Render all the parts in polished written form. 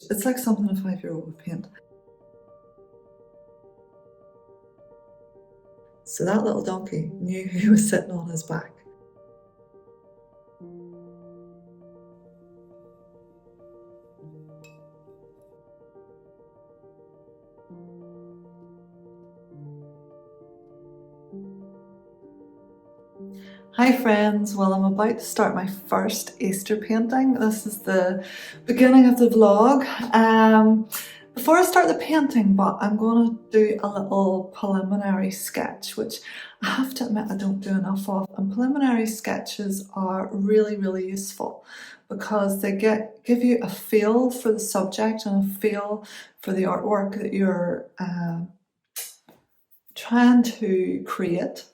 It's like something a 5-year-old would paint. So that little donkey knew who was sitting on his back. Hi friends, well I'm about to start my first Easter painting. This is the beginning of the vlog. Before I start the painting, but I'm going to do a little preliminary sketch, which I have to admit I don't do enough of. And preliminary sketches are really, really useful because they give you a feel for the subject and a feel for the artwork that you're trying to create.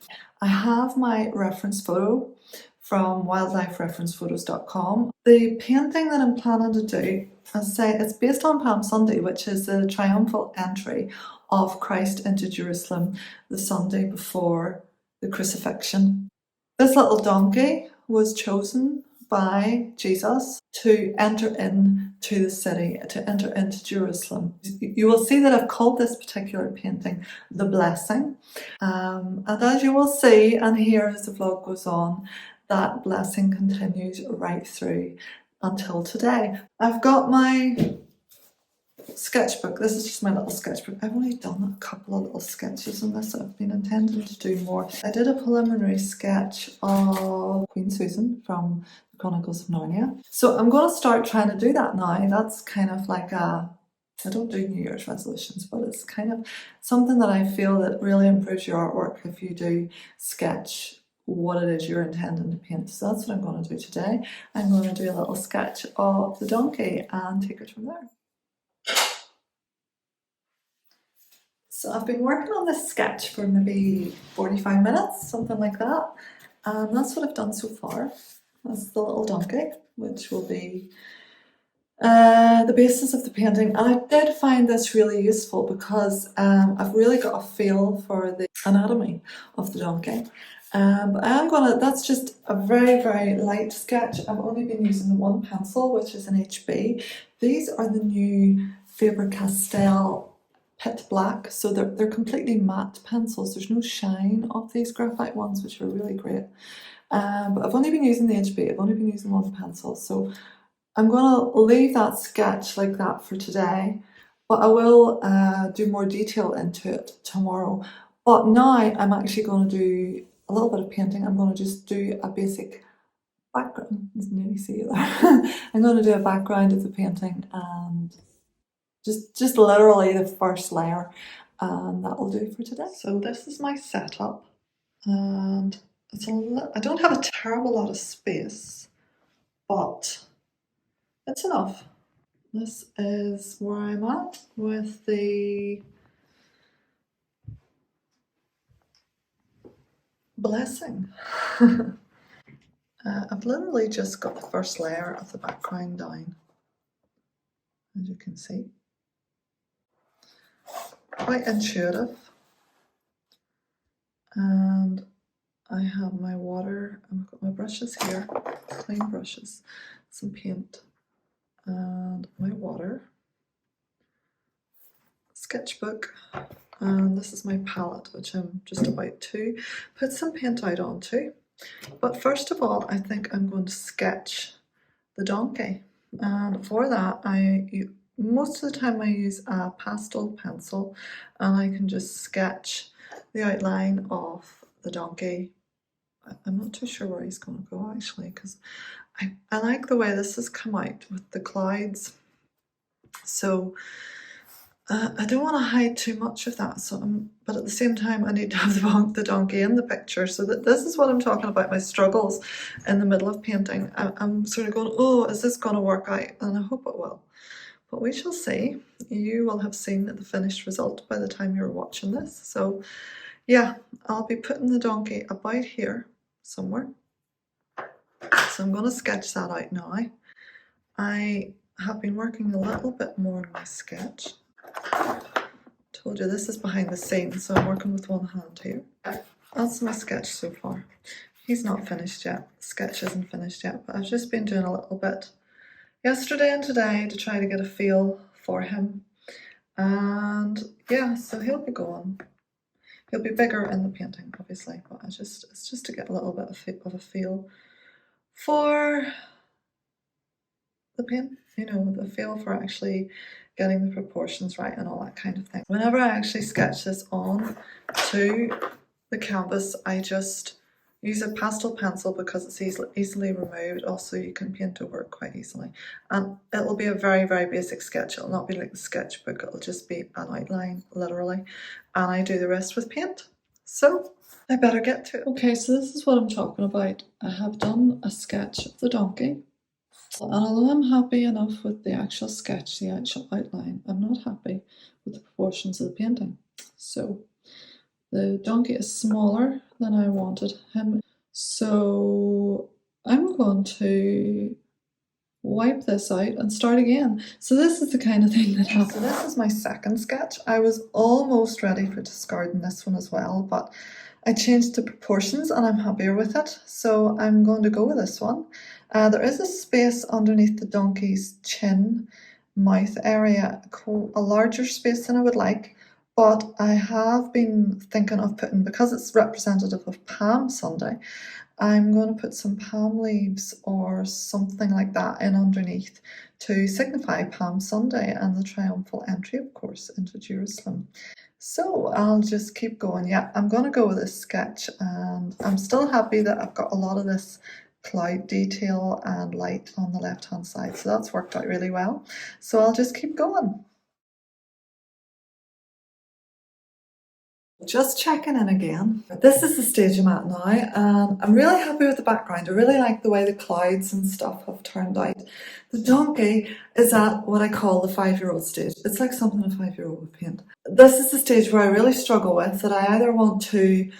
I have my reference photo from wildlifereferencephotos.com. The painting that I'm planning to do, as I say, it's based on Palm Sunday, which is the triumphal entry of Christ into Jerusalem the Sunday before the crucifixion. This little donkey was chosen by Jesus to enter into the city, to enter into Jerusalem. You will see that I've called this particular painting The Blessing. And as you will see and hear as the vlog goes on, that blessing continues right through until today. I've got my sketchbook. This is just my little sketchbook. I've only done a couple of little sketches on this. I've been intending to do more. I did a preliminary sketch of Queen Susan from the Chronicles of Narnia. So I'm going to start trying to do that now. That's kind of like I don't do New Year's resolutions, but it's kind of something that I feel that really improves your artwork if you do sketch what it is you're intending to paint. So that's what I'm going to do today. I'm going to do a little sketch of the donkey and take it from there. So I've been working on this sketch for maybe 45 minutes, something like that. And that's what I've done so far. That's the little donkey, which will be the basis of the painting. And I did find this really useful because I've really got a feel for the anatomy of the donkey. But that's just a very, very light sketch. I've only been using the one pencil, which is an HB. These are the new Faber-Castell Pit Black, so they're completely matte pencils. There's no shine of these graphite ones, which are really great. But I've only been using the HB, I've only been using one pencil, so I'm going to leave that sketch like that for today, but I will do more detail into it tomorrow. But now I'm actually going to do a little bit of painting. I'm going to just do a basic background. There's nearly see you there. I'm going to do a background of the painting and just literally the first layer, and that'll do for today. So this is my setup, and I don't have a terrible lot of space, but it's enough. This is where I'm at with the blessing. I've literally just got the first layer of the background down, as you can see. Quite intuitive. And I have my water, I've got my brushes here, clean brushes, some paint, and my water, sketchbook, and this is my palette, which I'm just about to put some paint out onto. But first of all, I think I'm going to sketch the donkey, and for that most of the time I use a pastel pencil, and I can just sketch the outline of the donkey. I'm not too sure where he's going to go actually, because I like the way this has come out with the clouds. So I don't want to hide too much of that, but at the same time I need to have the donkey in the picture, so that this is what I'm talking about, my struggles in the middle of painting. I'm sort of going, oh, is this going to work out? And I hope it will. But we shall see. You will have seen the finished result by the time you're watching this. So yeah, I'll be putting the donkey about here somewhere. So I'm going to sketch that out now. I have been working a little bit more on my sketch. Told you this is behind the scenes, so I'm working with one hand here. That's my sketch so far. He's not finished yet. The sketch isn't finished yet, but I've just been doing a little bit. yesterday and today to try to get a feel for him. And yeah, so he'll be going. He'll be bigger in the painting, obviously, but it's just to get a little bit of a feel for the paint, you know, the feel for actually getting the proportions right and all that kind of thing. Whenever I actually sketch this on to the canvas, I just use a pastel pencil because it's easily removed. Also, you can paint over it quite easily. And it will be a very, very basic sketch. It'll not be like the sketchbook. It'll just be an outline, literally. And I do the rest with paint. So I better get to it. Okay, so this is what I'm talking about. I have done a sketch of the donkey. And although I'm happy enough with the actual sketch, the actual outline, I'm not happy with the proportions of the painting. So the donkey is smaller than I wanted him. So I'm going to wipe this out and start again. So this is the kind of thing that happens. So this is my second sketch. I was almost ready for discarding this one as well, but I changed the proportions and I'm happier with it. So I'm going to go with this one. There is a space underneath the donkey's chin, mouth area, a larger space than I would like. But I have been thinking of putting, because it's representative of Palm Sunday, I'm going to put some palm leaves or something like that in underneath to signify Palm Sunday and the triumphal entry, of course, into Jerusalem. So I'll just keep going. Yeah, I'm going to go with this sketch, and I'm still happy that I've got a lot of this cloud detail and light on the left hand side, so that's worked out really well. So I'll just keep going. Just checking in again. This is the stage I'm at now, and I'm really happy with the background. I really like the way the clouds and stuff have turned out. The donkey is at what I call the 5-year-old stage. It's like something a 5-year-old would paint. This is the stage where I really struggle with, that I either want to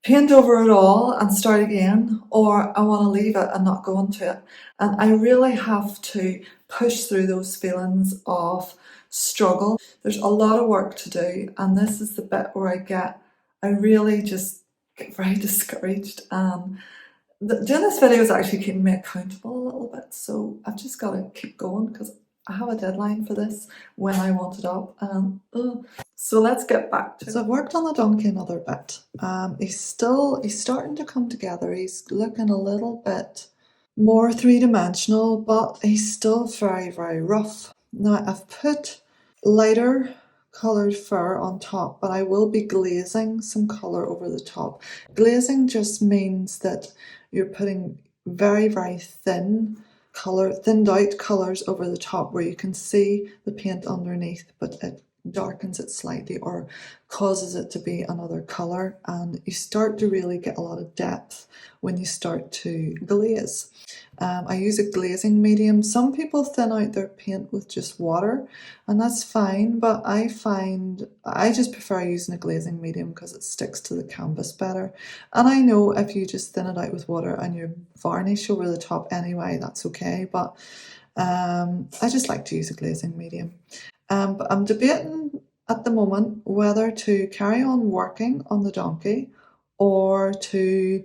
paint over it all and start again, or I want to leave it and not go into it. And I really have to push through those feelings of struggle. There's a lot of work to do, and this is the bit where I really just get very discouraged. Doing this video is actually keeping me accountable a little bit, so I've just got to keep going because I have a deadline for this when I want it up. So let's get back to it. So I've worked on the donkey another bit. He's starting to come together. He's looking a little bit more three-dimensional, but he's still very, very rough. Now I've put lighter coloured fur on top, but I will be glazing some colour over the top. Glazing just means that you're putting very, very thinned out colours over the top where you can see the paint underneath, but it darkens it slightly or causes it to be another colour, and you start to really get a lot of depth when you start to glaze. I use a glazing medium. Some people thin out their paint with just water, and that's fine, but I find I just prefer using a glazing medium because it sticks to the canvas better. And I know if you just thin it out with water and you varnish over the top anyway, that's okay, but I just like to use a glazing medium. But I'm debating at the moment whether to carry on working on the donkey or to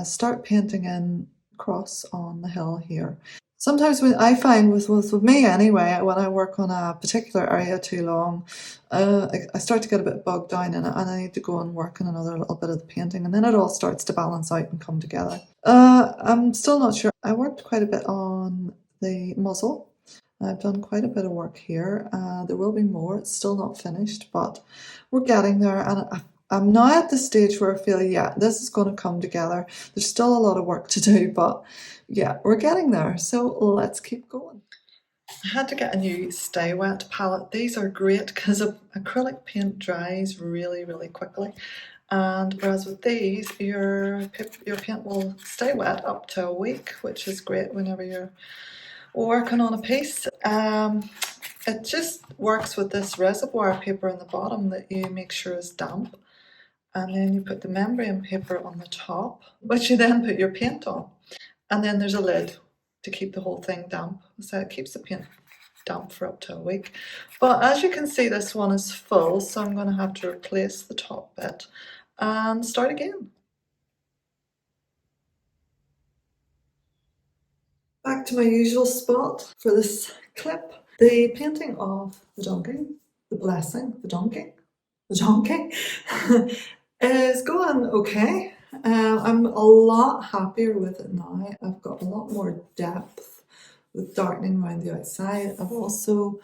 start painting in cross on the hill here. Sometimes when I find with me anyway, when I work on a particular area too long, I start to get a bit bogged down in it, and I need to go and work on another little bit of the painting, and then it all starts to balance out and come together. I'm still not sure. I worked quite a bit on the muzzle. I've done quite a bit of work here. There will be more. It's still not finished, but we're getting there, and I'm now at the stage where I feel, yeah, this is going to come together. There's still a lot of work to do, but yeah, we're getting there. So let's keep going. I had to get a new Stay Wet palette. These are great because acrylic paint dries really, really quickly. And whereas with these, your paint will stay wet up to a week, which is great whenever you're working on a piece. It just works with this reservoir paper in the bottom that you make sure is damp. And then you put the membrane paper on the top, which you then put your paint on. And then there's a lid to keep the whole thing damp. So it keeps the paint damp for up to a week. But as you can see, this one is full, so I'm going to have to replace the top bit and start again. Back to my usual spot for this clip. The painting of the donkey, the blessing, the donkey, is going okay. I'm a lot happier with it now. I've got a lot more depth with darkening around the outside. I've also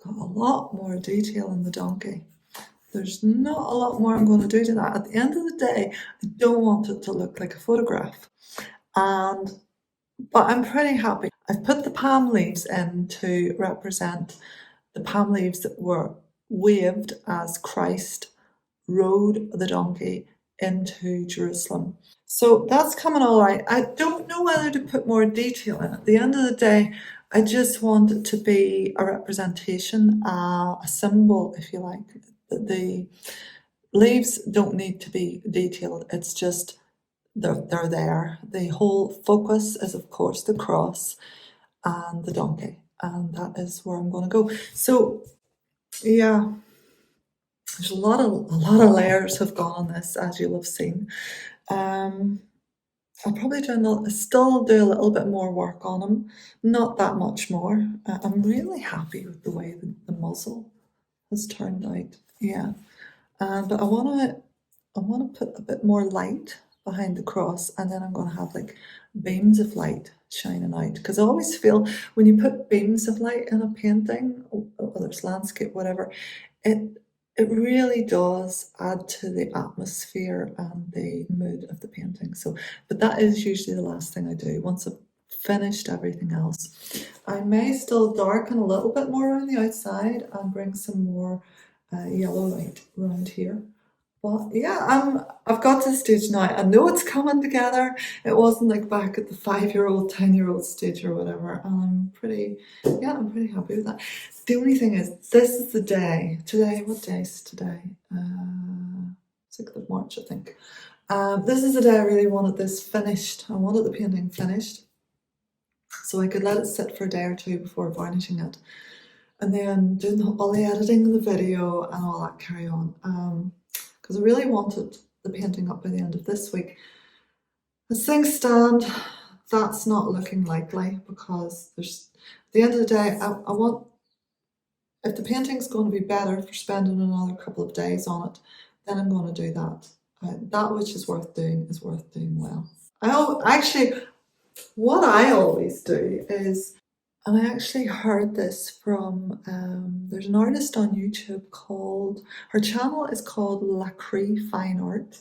got a lot more detail in the donkey. There's not a lot more I'm going to do to that. At the end of the day, I don't want it to look like a photograph. But I'm pretty happy. I've put the palm leaves in to represent the palm leaves that were waved as Christ rode the donkey into Jerusalem. So that's coming all right. I don't know whether to put more detail in. At the end of the day, I just want it to be a representation, a symbol, if you like. The leaves don't need to be detailed. It's just they're there. The whole focus is, of course, the cross and the donkey, and that is where I'm going to go. So, yeah, there's a lot of layers have gone on this, as you'll have seen. I'll probably still do a little bit more work on them, not that much more. I'm really happy with the way the muzzle has turned out. Yeah, but I want to put a bit more light behind the cross, and then I'm going to have like beams of light shining out, because I always feel when you put beams of light in a painting, whether it's landscape, whatever, it really does add to the atmosphere and the mood of the painting. So, but that is usually the last thing I do once I've finished everything else. I may still darken a little bit more around the outside and bring some more yellow light around here. But yeah, I've got to the stage now. I know it's coming together. It wasn't like back at the 5-year-old, 10-year-old stage or whatever. And I'm pretty happy with that. The only thing is, this is the day. Today, what day is today? 6th of March, I think. This is the day I really wanted this finished. I wanted the painting finished, so I could let it sit for a day or two before varnishing it. And then doing all the editing of the video and all that carry on. Because I really wanted the painting up by the end of this week. As things stand, that's not looking likely, because at the end of the day, I want, if the painting's going to be better for spending another couple of days on it, then I'm going to do that. That which is worth doing well. What I always do is, and I actually heard this from, there's an artist on YouTube her channel is called Lacree Fine Art,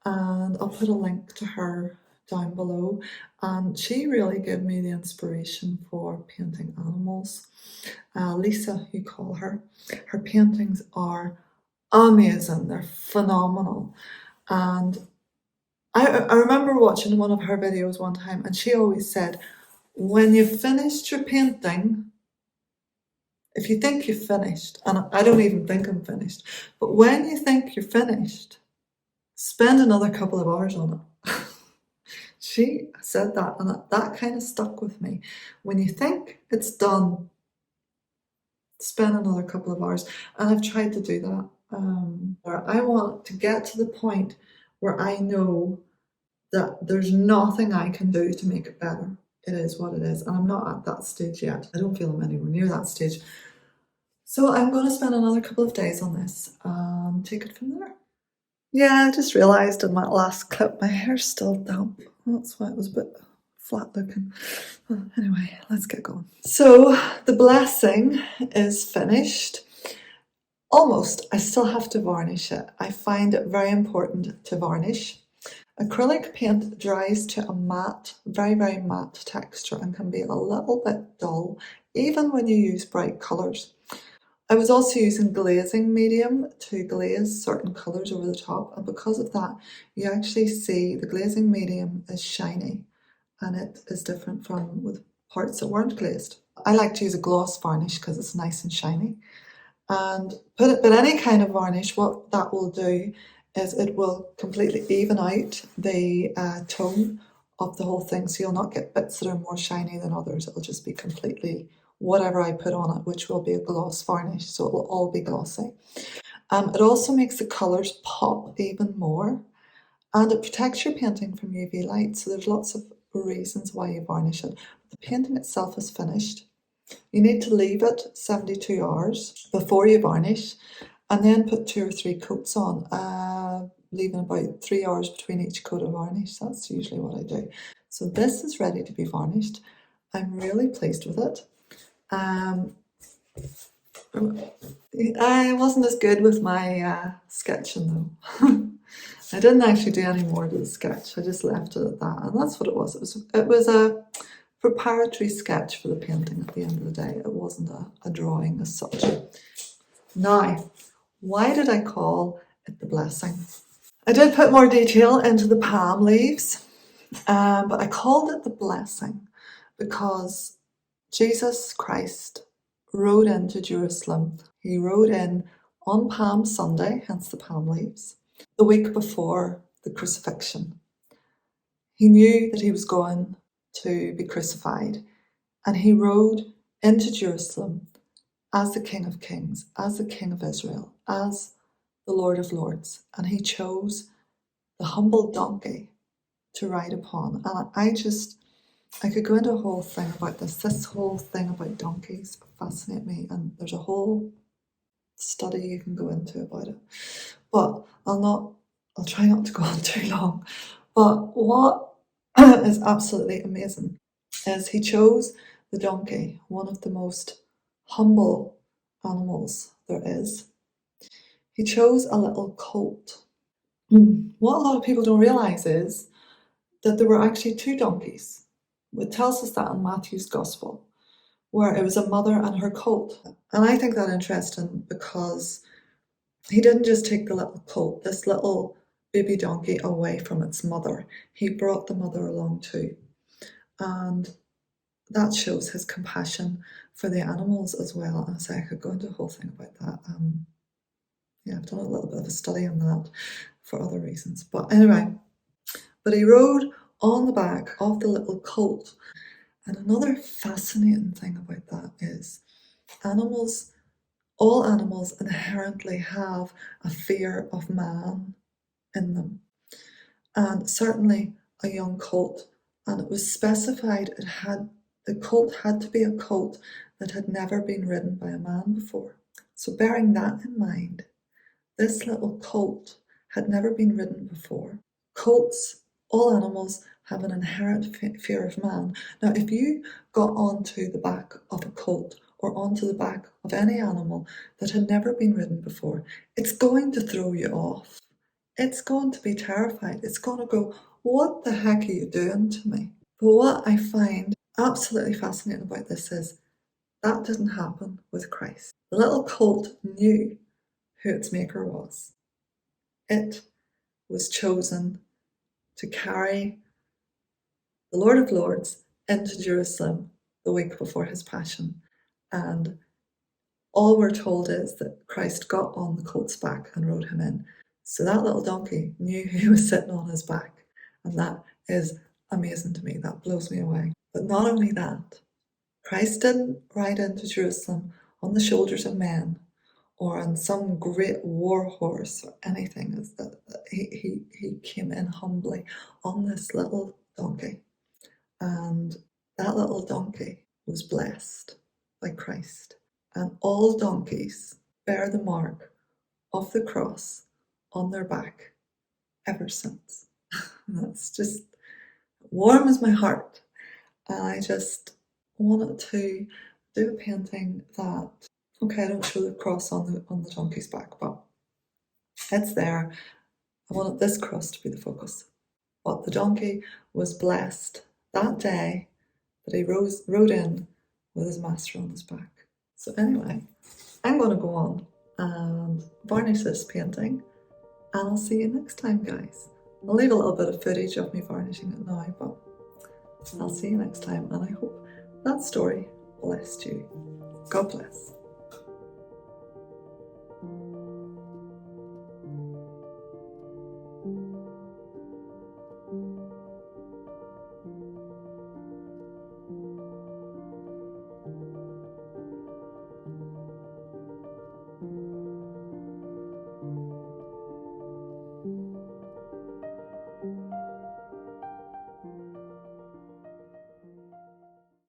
and I'll put a link to her down below. And she really gave me the inspiration for painting animals. Lisa, you call her. Her paintings are amazing, they're phenomenal. And I remember watching one of her videos one time, and she always said, when you've finished your painting, if you think you've finished, and I don't even think I'm finished, but when you think you're finished, spend another couple of hours on it. She said that, and that kind of stuck with me. When you think it's done, spend another couple of hours. And I've tried to do that. I want to get to the point where I know that there's nothing I can do to make it better. It is what it is, and I'm not at that stage yet. I don't feel I'm anywhere near that stage. So I'm going to spend another couple of days on this and take it from there. Yeah, I just realised in my last clip my hair's still damp. That's why it was a bit flat looking. Well, anyway, let's get going. So the blessing is finished. Almost. I still have to varnish it. I find it very important to varnish. Acrylic paint dries to a matte, very, very matte texture and can be a little bit dull, even when you use bright colours. I was also using glazing medium to glaze certain colours over the top, and because of that, you actually see the glazing medium is shiny, and it is different from with parts that weren't glazed. I like to use a gloss varnish because it's nice and shiny. And but any kind of varnish, what that will do is it will completely even out the tone of the whole thing, so you'll not get bits that are more shiny than others. It'll just be completely whatever I put on it, which will be a gloss varnish, so it will all be glossy. It also makes the colours pop even more, and it protects your painting from UV light, so there's lots of reasons why you varnish it. The painting itself is finished. You need to leave it 72 hours before you varnish, and then put 2 or 3 coats on, leaving about 3 hours between each coat of varnish. That's usually what I do. So this is ready to be varnished. I'm really pleased with it. I wasn't as good with my sketching though. I didn't actually do any more to the sketch. I just left it at that, and that's what it was. It was a preparatory sketch for the painting at the end of the day. It wasn't a drawing as such. Now, why did I call it the blessing? I did put more detail into the palm leaves, but I called it the blessing because Jesus Christ rode into Jerusalem. He rode in on Palm Sunday, hence the palm leaves, the week before the crucifixion. He knew that he was going to be crucified, and he rode into Jerusalem as the King of Kings, as the King of Israel, as the Lord of Lords, and he chose the humble donkey to ride upon. And I could go into a whole thing about this. This whole thing about donkeys fascinate me, and there's a whole study you can go into about it. But I'll try not to go on too long. But what is absolutely amazing is he chose the donkey, one of the most humble animals there is. He chose a little colt. What a lot of people don't realise is that there were actually 2 donkeys. It tells us that in Matthew's Gospel, where it was a mother and her colt. And I think that interesting because he didn't just take the little colt, this little baby donkey, away from its mother. He brought the mother along too. And that shows his compassion for the animals as well. And I could go into a whole thing about that. I've done a little bit of a study on that for other reasons. But anyway, he rode on the back of the little colt. And another fascinating thing about that is all animals inherently have a fear of man in them. And certainly a young colt. And it was specified the colt had to be a colt that had never been ridden by a man before. So bearing that in mind, this little colt had never been ridden before. Colts, all animals, have an inherent fear of man. Now, if you got onto the back of a colt or onto the back of any animal that had never been ridden before, it's going to throw you off. It's going to be terrified. It's going to go, what the heck are you doing to me? But what I find absolutely fascinating about this is that didn't happen with Christ. The little colt knew who its maker was. It was chosen to carry the Lord of Lords into Jerusalem the week before his passion. And all we're told is that Christ got on the colt's back and rode him in. So that little donkey knew who was sitting on his back. And that is amazing to me. That blows me away. But not only that, Christ didn't ride into Jerusalem on the shoulders of men or on some great war horse or anything. He came in humbly on this little donkey. And that little donkey was blessed by Christ. And all donkeys bear the mark of the cross on their back ever since. And that's just warms my heart. And I just wanted to do a painting that, okay, I don't show the cross on the donkey's back, but it's there. I wanted this cross to be the focus. But the donkey was blessed that day that he rode in with his master on his back. So anyway, I'm going to go on and varnish this painting, and I'll see you next time, guys. I'll leave a little bit of footage of me varnishing it now, but I'll see you next time, and I hope that story blessed you. God bless.